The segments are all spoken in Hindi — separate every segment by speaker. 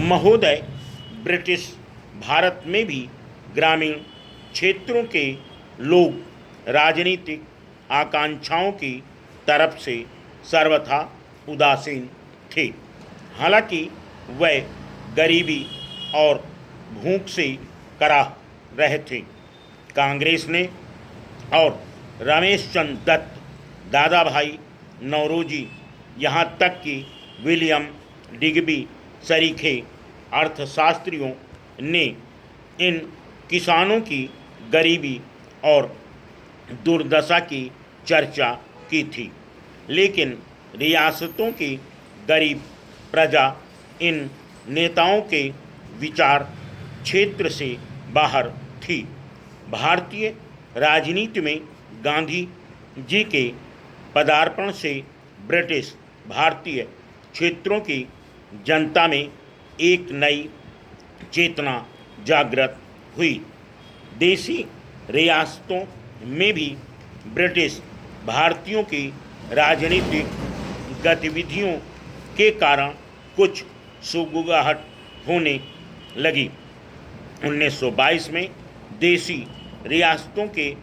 Speaker 1: महोदय, ब्रिटिश भारत में भी ग्रामीण क्षेत्रों के लोग राजनीतिक आकांक्षाओं की तरफ से सर्वथा उदासीन थे। हालांकि वे गरीबी और भूख से कराह रहे थे। कांग्रेस ने और रमेश चंद्र दत्त, दादा भाई नौरोजी, यहाँ तक कि विलियम डिग्बी सरीखे अर्थशास्त्रियों ने इन किसानों की गरीबी और दुर्दशा की चर्चा की थी, लेकिन रियासतों की गरीब प्रजा इन नेताओं के विचार क्षेत्र से बाहर थी। भारतीय राजनीति में गांधी जी के पदार्पण से ब्रिटिश भारतीय क्षेत्रों की जनता में एक नई चेतना जागृत हुई। देसी रियासतों में भी ब्रिटिश भारतीयों की राजनीतिक गतिविधियों के कारण कुछ सुगबुगाहट होने लगी। 1922 में देसी रियासतों के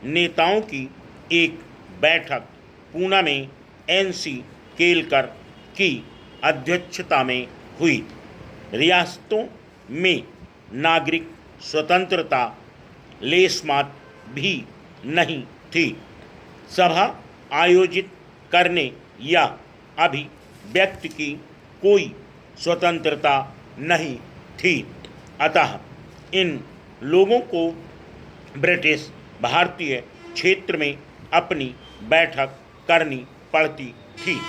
Speaker 1: नेताओं की एक बैठक पूना में एन.सी. केलकर की अध्यक्षता में हुई। रियासतों में नागरिक स्वतंत्रता लेशमात्र भी नहीं थी। सभा आयोजित करने या अभिव्यक्ति की कोई स्वतंत्रता नहीं थी। अतः इन लोगों को ब्रिटिश भारतीय क्षेत्र में अपनी बैठक करनी पड़ती थी।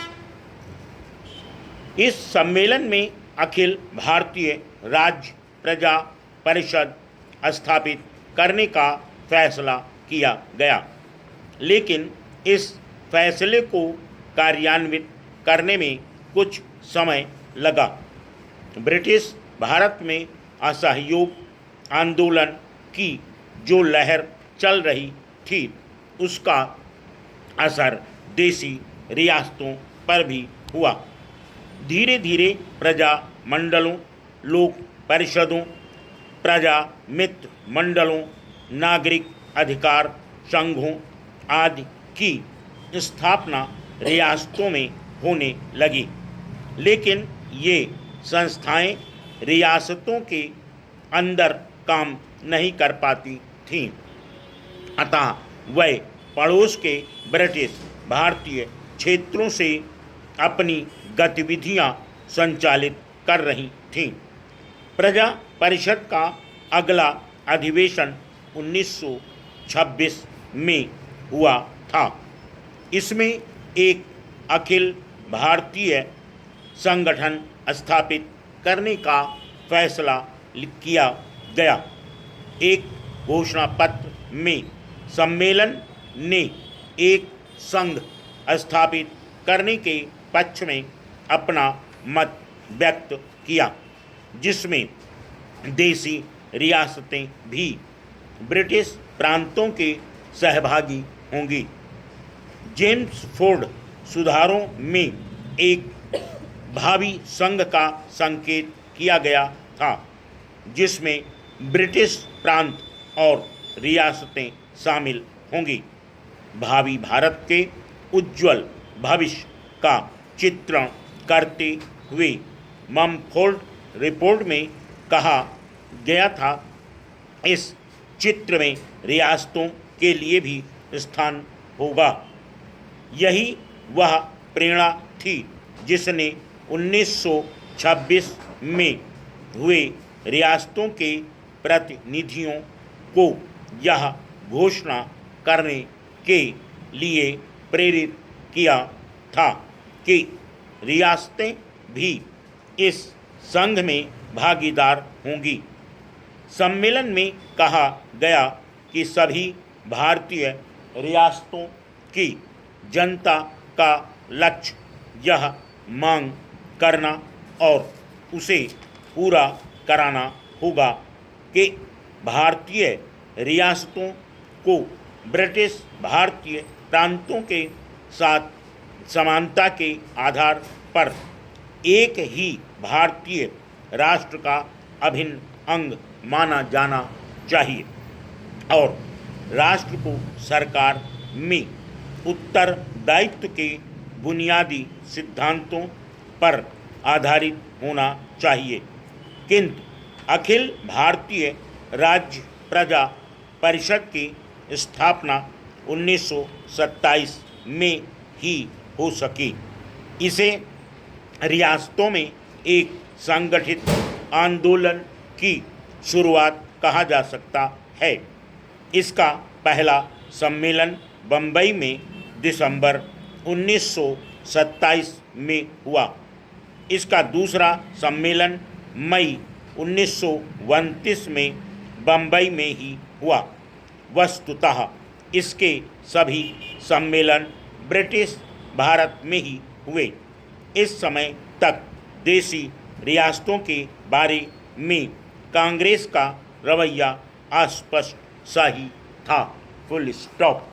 Speaker 1: इस सम्मेलन में अखिल भारतीय राज्य प्रजा परिषद स्थापित करने का फैसला किया गया, लेकिन इस फैसले को कार्यान्वित करने में कुछ समय लगा। ब्रिटिश भारत में असहयोग आंदोलन की जो लहर चल रही थी, उसका असर देसी रियासतों पर भी हुआ। धीरे धीरे प्रजा मंडलों, लोक परिषदों, प्रजा मित्र मंडलों, नागरिक अधिकार संघों आदि की स्थापना रियासतों में होने लगी, लेकिन ये संस्थाएं रियासतों के अंदर काम नहीं कर पाती थीं। अतः वे पड़ोस के ब्रिटिश भारतीय क्षेत्रों से अपनी गतिविधियां संचालित कर रही थीं। प्रजा परिषद का अगला अधिवेशन 1926 में हुआ था। इसमें एक अखिल भारतीय संगठन स्थापित करने का फैसला किया गया। एक घोषणा पत्र में सम्मेलन ने एक संघ स्थापित करने के पक्ष में अपना मत व्यक्त किया, जिसमें देसी रियासतें भी ब्रिटिश प्रांतों के सहभागी होंगी। जेम्स फोर्ड सुधारों में एक भावी संघ का संकेत किया गया था, जिसमें ब्रिटिश प्रांत और रियासतें शामिल होंगी। भावी भारत के उज्ज्वल भविष्य का चित्रण करते हुए ममफोर्ड रिपोर्ट में कहा गया था, इस चित्र में रियासतों के लिए भी स्थान होगा। यही वह प्रेरणा थी जिसने 1926 में हुए रियासतों के प्रतिनिधियों को यह घोषणा करने के लिए प्रेरित किया था कि रियासतें भी इस संघ में भागीदार होंगी। सम्मेलन में कहा गया कि सभी भारतीय रियासतों की जनता का लक्ष्य यह मांग करना और उसे पूरा कराना होगा कि भारतीय रियासतों को ब्रिटिश भारतीय प्रांतों के साथ समानता के आधार पर एक ही भारतीय राष्ट्र का अभिन्न अंग माना जाना चाहिए और राष्ट्र को सरकार में उत्तरदायित्व के बुनियादी सिद्धांतों पर आधारित होना चाहिए। किंतु अखिल भारतीय राज्य प्रजा परिषद की स्थापना 1927 में ही हो सकी। इसे रियासतों में एक संगठित आंदोलन की शुरुआत कहा जा सकता है। इसका पहला सम्मेलन बम्बई में दिसंबर 1927 में हुआ। इसका दूसरा सम्मेलन मई 1929 में बम्बई में ही हुआ। वस्तुतः इसके सभी सम्मेलन ब्रिटिश भारत में ही हुए। इस समय तक देसी रियासतों के बारे में कांग्रेस का रवैया अस्पष्ट सा ही था। Full stop.